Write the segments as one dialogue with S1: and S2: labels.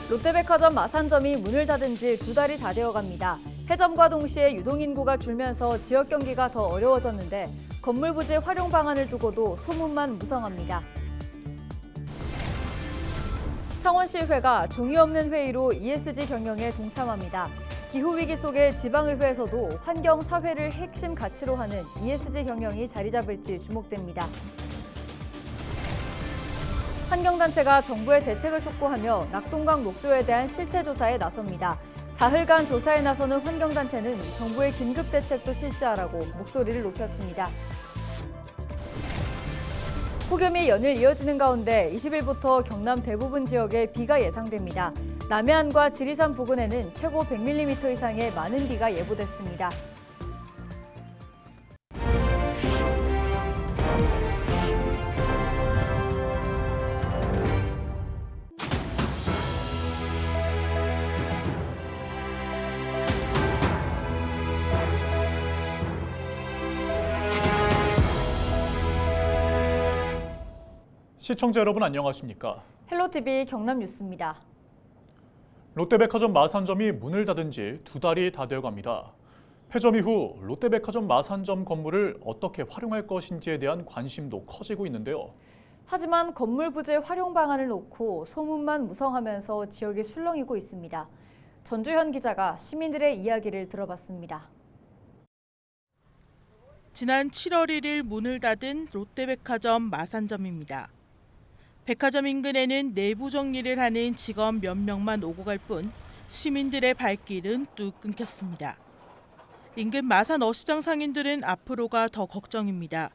S1: 롯데백화점 마산점이 문을 닫은 지 2달이 다 되어갑니다. 폐점과 동시에 유동인구가 줄면서 지역 경기가 더 어려워졌는데 건물 부지 활용 방안을 두고도 소문만 무성합니다. 창원시의회가 종이 없는 회의로 ESG 경영에 동참합니다. 기후위기 속에 지방의회에서도 환경, 사회를 핵심 가치로 하는 ESG 경영이 자리 잡을지 주목됩니다. 환경단체가 정부의 대책을 촉구하며 낙동강 녹조에 대한 실태조사에 나섭니다. 사흘간 조사에 나서는 환경단체는 정부의 긴급 대책도 실시하라고 목소리를 높였습니다. 폭염이 연일 이어지는 가운데 20일부터 경남 대부분 지역에 비가 예상됩니다. 남해안과 지리산 부근에는 최고 100mm 이상의 많은 비가 예보됐습니다.
S2: 시청자 여러분 안녕하십니까?
S1: 헬로티비 경남 뉴스입니다.
S2: 롯데백화점 마산점이 문을 닫은 지 2달이 다 되어갑니다. 폐점 이후 롯데백화점 마산점 건물을 어떻게 활용할 것인지에 대한 관심도 커지고 있는데요.
S1: 하지만 건물 부지 활용 방안을 놓고 소문만 무성하면서 지역이 술렁이고 있습니다. 전주현 기자가 시민들의 이야기를 들어봤습니다.
S3: 지난 7월 1일 문을 닫은 롯데백화점 마산점입니다. 백화점 인근에는 내부 정리를 하는 직원 몇 명만 오고 갈 뿐 시민들의 발길은 뚝 끊겼습니다. 인근 마산 어시장 상인들은 앞으로가 더 걱정입니다.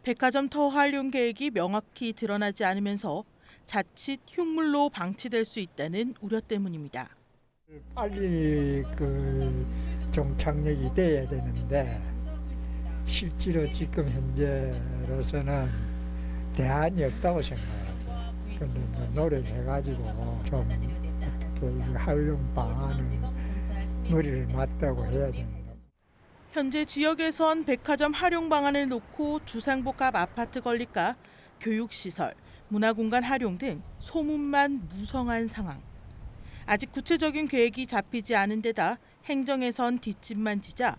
S3: 백화점 터 활용 계획이 명확히 드러나지 않으면서 자칫 흉물로 방치될 수 있다는 우려 때문입니다.
S4: 빨리 종착역이 돼야 되는데 실제로 지금 현재로서는 대안이 없다고 생각해요. 근데 노력해가지고 좀 어떻게 활용 방안을 머리를 맞다고 해야 된다.
S3: 현재 지역에선 백화점 활용 방안을 놓고 주상복합 아파트 건립과 교육시설, 문화공간 활용 등 소문만 무성한 상황. 아직 구체적인 계획이 잡히지 않은 데다 행정에선 뒷짐만 지자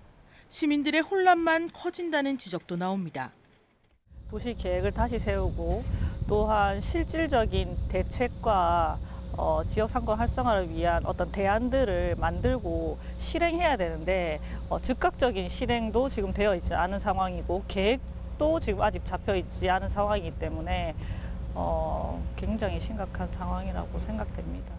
S3: 시민들의 혼란만 커진다는 지적도 나옵니다.
S5: 도시 계획을 다시 세우고 또한 실질적인 대책과 지역 상권 활성화를 위한 어떤 대안들을 만들고 실행해야 되는데 즉각적인 실행도 지금 되어 있지 않은 상황이고 계획도 지금 아직 잡혀 있지 않은 상황이기 때문에 굉장히 심각한 상황이라고 생각됩니다.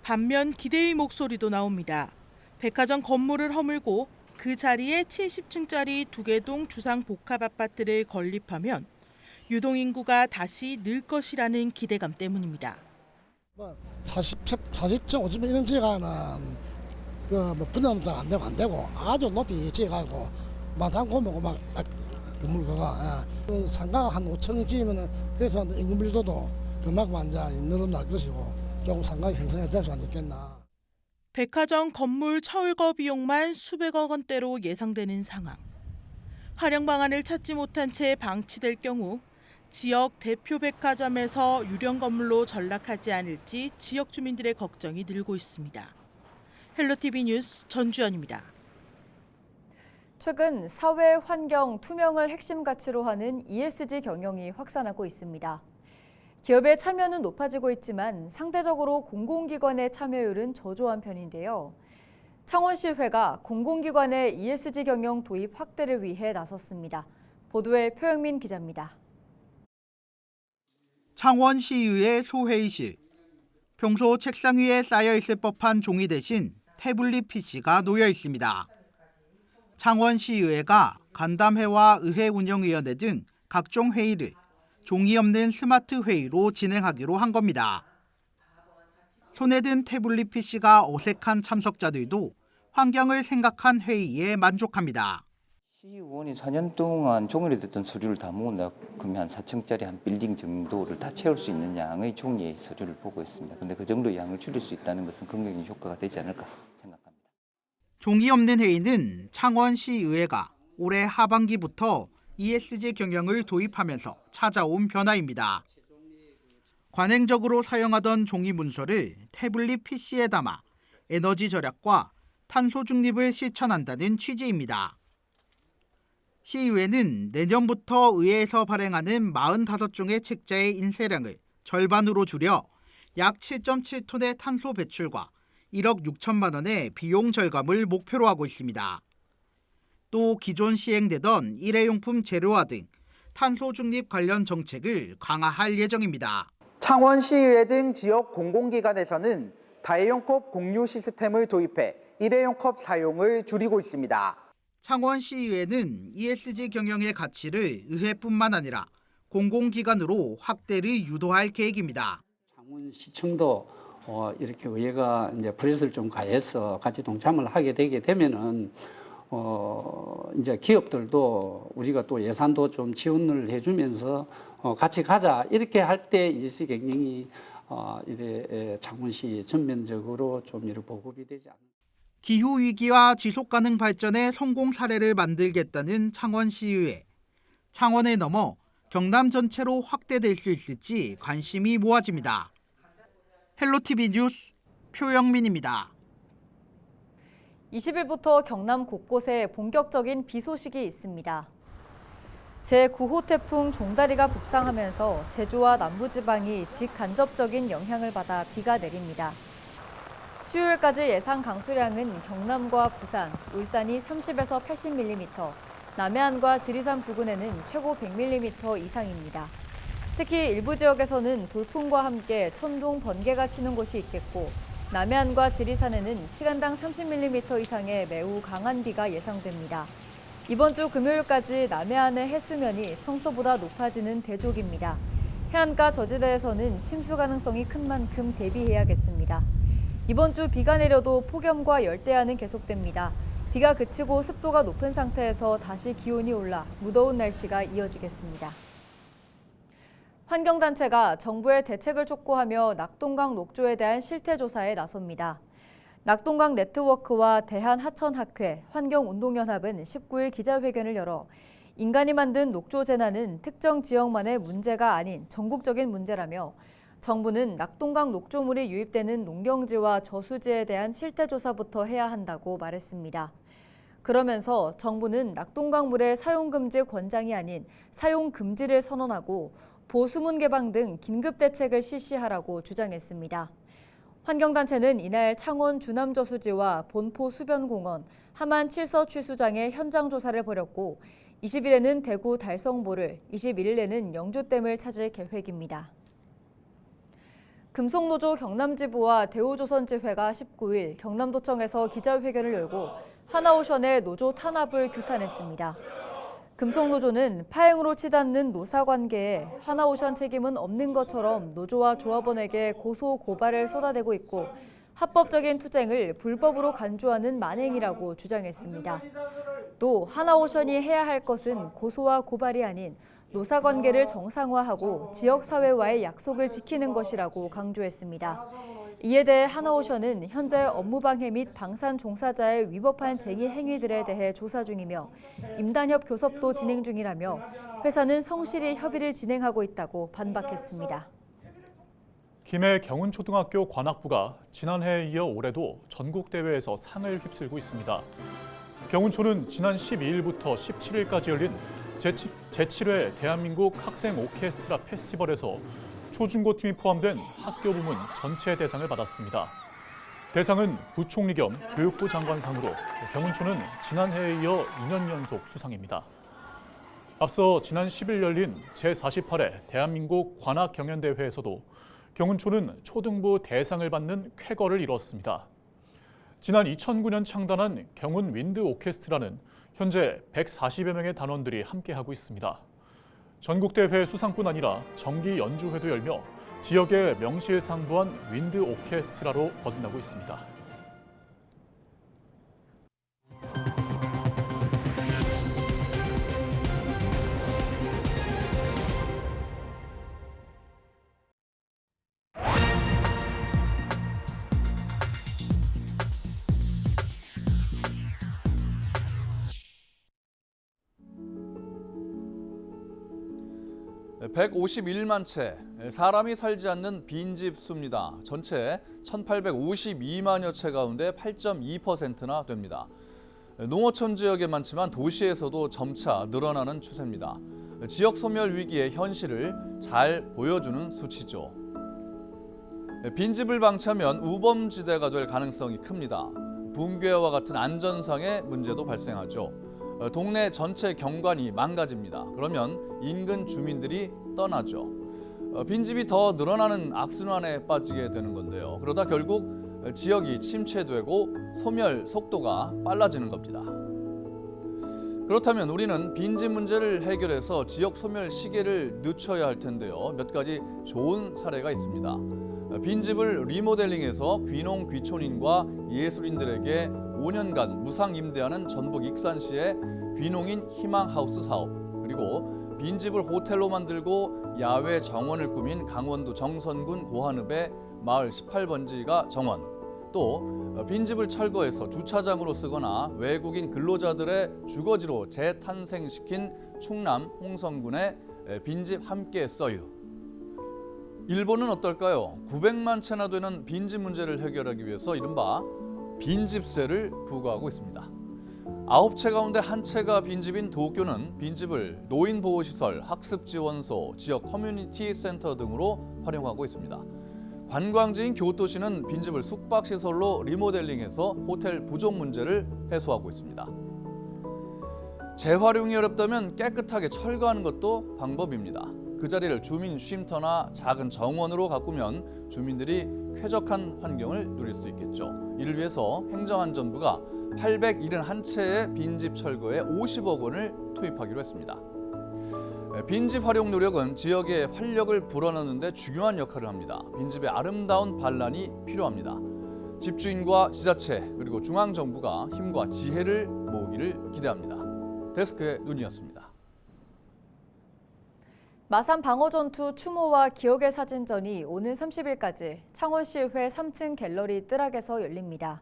S3: 반면 기대의 목소리도 나옵니다. 백화점 건물을 허물고 그 자리에 70층짜리 2개 주상 복합 아파트를 건립하면 유동인구가 다시 늘 것이라는 기대감 때문입니다.
S6: 40층, 50층 이런 지어가는 분양도 안 되고 아주 높이 지어가지고 마장고모고 막 건물 그가 상가가 한 5층 지으면 그래서 인구 밀도도 그만큼 이제 늘어날 것이고 조금 상가가 형성이 될 수 있겠나.
S3: 백화점 건물 철거 비용만 수백억 원대로 예상되는 상황. 활용 방안을 찾지 못한 채 방치될 경우 지역 대표 백화점에서 유령 건물로 전락하지 않을지 지역 주민들의 걱정이 늘고 있습니다. 헬로티비 뉴스 전주현입니다.
S1: 최근 사회, 환경, 투명을 핵심 가치로 하는 ESG 경영이 확산하고 있습니다. 기업의 참여는 높아지고 있지만 상대적으로 공공기관의 참여율은 저조한 편인데요. 창원시의회가 공공기관의 ESG 경영 도입 확대를 위해 나섰습니다. 보도에 표영민 기자입니다.
S7: 창원시의회 소회의실. 평소 책상 위에 쌓여 있을 법한 종이 대신 태블릿 PC가 놓여 있습니다. 창원시의회가 간담회와 의회운영위원회 등 각종 회의를 종이 없는 스마트 회의로 진행하기로 한 겁니다. 손에 든 태블릿 PC가 어색한 참석자들도 환경을 생각한 회의에 만족합니다.
S8: 시의원이 4년 동안 종이로 됐던 서류를 다 모은다 그러면 한 4층짜리 한 빌딩 정도를 다 채울 수 있는 양의 종이의 서류를 보고 있습니다. 그런데 그 정도 양을 줄일 수 있다는 것은 긍정적인 효과가 되지 않을까 생각합니다.
S7: 종이 없는 회의는 창원시의회가 올해 하반기부터 ESG 경영을 도입하면서 찾아온 변화입니다. 관행적으로 사용하던 종이 문서를 태블릿 PC에 담아 에너지 절약과 탄소 중립을 실천한다는 취지입니다. 시의회는 내년부터 의회에서 발행하는 45종의 책자의 인쇄량을 절반으로 줄여 약 7.7톤의 탄소 배출과 1억 6천만 원의 비용 절감을 목표로 하고 있습니다. 또 기존 시행되던 일회용품 재료화 등 탄소 중립 관련 정책을 강화할 예정입니다. 창원시의회 등 지역 공공기관에서는 다회용컵 공유 시스템을 도입해 일회용컵 사용을 줄이고 있습니다. 창원시의회는 ESG 경영의 가치를 의회뿐만 아니라 공공기관으로 확대를 유도할 계획입니다.
S9: 창원시청도 이렇게 의회가 이제 브렛을 좀 가해서 같이 동참을 하게 되게 되면은 이제 기업들도 우리가 또 예산도 좀 지원을 해주면서 같이 가자 이렇게 할 때 ESG 경영이 이래 창원시 전면적으로 좀 이렇게 보급이 되지 않을까.
S7: 기후 위기와 지속 가능 발전의 성공 사례를 만들겠다는 창원시의회. 창원을 넘어 경남 전체로 확대될 수 있을지 관심이 모아집니다. 헬로티비 뉴스 표영민입니다.
S1: 20일부터 경남 곳곳에 본격적인 비 소식이 있습니다. 제9호 태풍 종다리가 북상하면서 제주와 남부지방이 직간접적인 영향을 받아 비가 내립니다. 수요일까지 예상 강수량은 경남과 부산, 울산이 30에서 80mm, 남해안과 지리산 부근에는 최고 100mm 이상입니다. 특히 일부 지역에서는 돌풍과 함께 천둥, 번개가 치는 곳이 있겠고 남해안과 지리산에는 시간당 30mm 이상의 매우 강한 비가 예상됩니다. 이번 주 금요일까지 남해안의 해수면이 평소보다 높아지는 대조입니다. 해안가 저지대에서는 침수 가능성이 큰 만큼 대비해야겠습니다. 이번 주 비가 내려도 폭염과 열대야는 계속됩니다. 비가 그치고 습도가 높은 상태에서 다시 기온이 올라 무더운 날씨가 이어지겠습니다. 환경단체가 정부의 대책을 촉구하며 낙동강 녹조에 대한 실태조사에 나섭니다. 낙동강 네트워크와 대한하천학회, 환경운동연합은 19일 기자회견을 열어 인간이 만든 녹조 재난은 특정 지역만의 문제가 아닌 전국적인 문제라며 정부는 낙동강 녹조물이 유입되는 농경지와 저수지에 대한 실태조사부터 해야 한다고 말했습니다. 그러면서 정부는 낙동강물의 사용금지 권장이 아닌 사용금지를 선언하고 보수문 개방 등 긴급대책을 실시하라고 주장했습니다. 환경단체는 이날 창원 주남저수지와 본포 수변공원, 함안 칠서 취수장의 현장 조사를 벌였고 20일에는 대구 달성보를, 21일에는 영주댐을 찾을 계획입니다. 금속노조 경남지부와 대우조선지회가 19일 경남도청에서 기자회견을 열고 하나오션의 노조 탄압을 규탄했습니다. 금속노조는 파행으로 치닫는 노사관계에 하나오션 책임은 없는 것처럼 노조와 조합원에게 고소 고발을 쏟아내고 있고 합법적인 투쟁을 불법으로 간주하는 만행이라고 주장했습니다. 또 하나오션이 해야 할 것은 고소와 고발이 아닌 노사관계를 정상화하고 지역사회와의 약속을 지키는 것이라고 강조했습니다. 이에 대해 하나오션은 현재 업무방해 및 방산 종사자의 위법한 쟁의 행위들에 대해 조사 중이며 임단협 교섭도 진행 중이라며 회사는 성실히 협의를 진행하고 있다고 반박했습니다.
S2: 김해 경운초등학교 관악부가 지난해에 이어 올해도 전국대회에서 상을 휩쓸고 있습니다. 경운초는 지난 12일부터 17일까지 열린 제7회 대한민국 학생 오케스트라 페스티벌에서 초중고팀이 포함된 학교 부문 전체 대상을 받았습니다. 대상은 부총리 겸 교육부 장관상으로 경운초는 지난해에 이어 2년 연속 수상입니다. 앞서 지난 10일 열린 제48회 대한민국 관악경연대회에서도 경운초는 초등부 대상을 받는 쾌거를 이뤘습니다. 지난 2009년 창단한 경운 윈드 오케스트라는 현재 140여 명의 단원들이 함께하고 있습니다. 전국대회 수상뿐 아니라 정기 연주회도 열며 지역에 명실상부한 윈드 오케스트라로 거듭나고 있습니다.
S10: 151만 채, 사람이 살지 않는 빈집 수입니다. 전체 1,852만여 채 가운데 8.2%나 됩니다. 농어촌 지역에 많지만 도시에서도 점차 늘어나는 추세입니다. 지역 소멸 위기의 현실을 잘 보여주는 수치죠. 빈집을 방치하면 우범지대가 될 가능성이 큽니다. 붕괴와 같은 안전상의 문제도 발생하죠. 동네 전체 경관이 망가집니다. 그러면 인근 주민들이 떠나죠. 빈집이 더 늘어나는 악순환에 빠지게 되는 건데요. 그러다 결국 지역이 침체되고 소멸 속도가 빨라지는 겁니다. 그렇다면 우리는 빈집 문제를 해결해서 지역 소멸 시계를 늦춰야 할 텐데요. 몇 가지 좋은 사례가 있습니다. 빈집을 리모델링해서 귀농 귀촌인과 예술인들에게 5년간 무상 임대하는 전북 익산시의 귀농인 희망하우스 사업, 그리고 빈집을 호텔로 만들고 야외 정원을 꾸민 강원도 정선군 고한읍의 마을 18번지가 정원, 또 빈집을 철거해서 주차장으로 쓰거나 외국인 근로자들의 주거지로 재탄생시킨 충남 홍성군의 빈집 함께 써유. 일본은 어떨까요? 900만 채나 되는 빈집 문제를 해결하기 위해서 이른바 빈집세를 부과하고 있습니다. 9채 가운데 1채가 빈집인 도쿄는 빈집을 노인보호시설, 학습지원소, 지역 커뮤니티 센터 등으로 활용하고 있습니다. 관광지인 교토시는 빈집을 숙박시설로 리모델링해서 호텔 부족 문제를 해소하고 있습니다. 재활용이 어렵다면 깨끗하게 철거하는 것도 방법입니다. 그 자리를 주민 쉼터나 작은 정원으로 가꾸면 주민들이 쾌적한 환경을 누릴 수 있겠죠. 이를 위해서 행정안전부가 871채의 빈집 철거에 50억 원을 투입하기로 했습니다. 빈집 활용 노력은 지역에 활력을 불어넣는 데 중요한 역할을 합니다. 빈집의 아름다운 반란이 필요합니다. 집주인과 지자체 그리고 중앙정부가 힘과 지혜를 모으기를 기대합니다. 데스크의 눈이었습니다.
S1: 마산 방어전투 추모와 기억의 사진전이 오는 30일까지 창원시의회 3층 갤러리 뜰악에서 열립니다.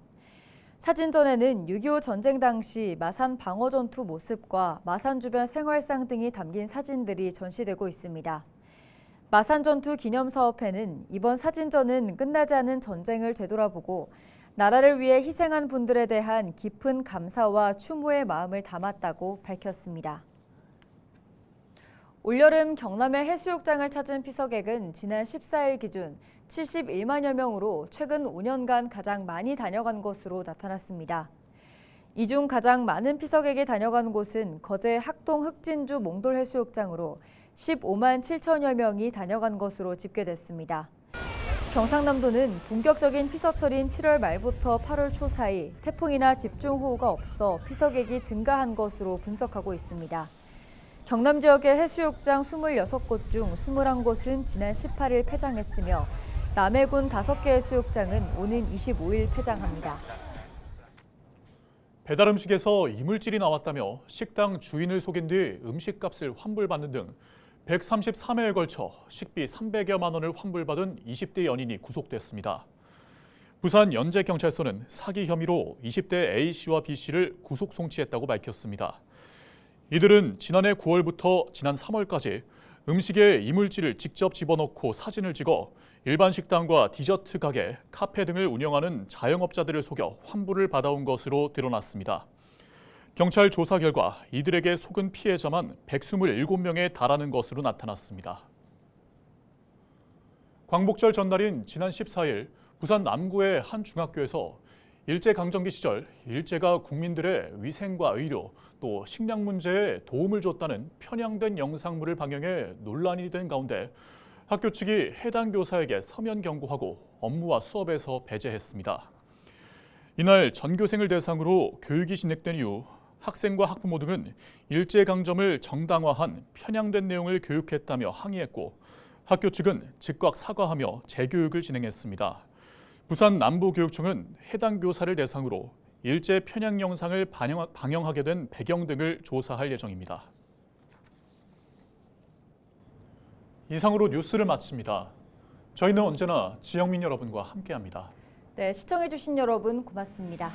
S1: 사진전에는 6.25 전쟁 당시 마산 방어전투 모습과 마산 주변 생활상 등이 담긴 사진들이 전시되고 있습니다. 마산전투 기념사업회는 이번 사진전은 끝나지 않은 전쟁을 되돌아보고 나라를 위해 희생한 분들에 대한 깊은 감사와 추모의 마음을 담았다고 밝혔습니다. 올여름 경남의 해수욕장을 찾은 피서객은 지난 14일 기준 71만여 명으로 최근 5년간 가장 많이 다녀간 것으로 나타났습니다. 이 중 가장 많은 피서객이 다녀간 곳은 거제 학동 흑진주 몽돌해수욕장으로 15만 7천여 명이 다녀간 것으로 집계됐습니다. 경상남도는 본격적인 피서철인 7월 말부터 8월 초 사이 태풍이나 집중호우가 없어 피서객이 증가한 것으로 분석하고 있습니다. 경남 지역의 해수욕장 26곳 중 21곳은 지난 18일 폐장했으며 남해군 5개 해수욕장은 오는 25일 폐장합니다.
S2: 배달 음식에서 이물질이 나왔다며 식당 주인을 속인 뒤 음식값을 환불받는 등 133회에 걸쳐 식비 300여만 원을 환불받은 20대 연인이 구속됐습니다. 부산 연제경찰서는 사기 혐의로 20대 A씨와 B씨를 구속 송치했다고 밝혔습니다. 이들은 지난해 9월부터 지난 3월까지 음식에 이물질을 직접 집어넣고 사진을 찍어 일반 식당과 디저트 가게, 카페 등을 운영하는 자영업자들을 속여 환불을 받아온 것으로 드러났습니다. 경찰 조사 결과 이들에게 속은 피해자만 127명에 달하는 것으로 나타났습니다. 광복절 전날인 지난 14일 부산 남구의 한 중학교에서 일제강점기 시절 일제가 국민들의 위생과 의료 또 식량 문제에 도움을 줬다는 편향된 영상물을 방영해 논란이 된 가운데 학교 측이 해당 교사에게 서면 경고하고 업무와 수업에서 배제했습니다. 이날 전교생을 대상으로 교육이 진행된 이후 학생과 학부모 등은 일제강점을 정당화한 편향된 내용을 교육했다며 항의했고 학교 측은 즉각 사과하며 재교육을 진행했습니다. 부산 남부교육청은 해당 교사를 대상으로 일제 편향 영상을 방영하게 된 배경 등을 조사할 예정입니다. 이상으로 뉴스를 마칩니다. 저희는 언제나 지역민 여러분과 함께합니다.
S1: 네, 시청해주신 여러분 고맙습니다.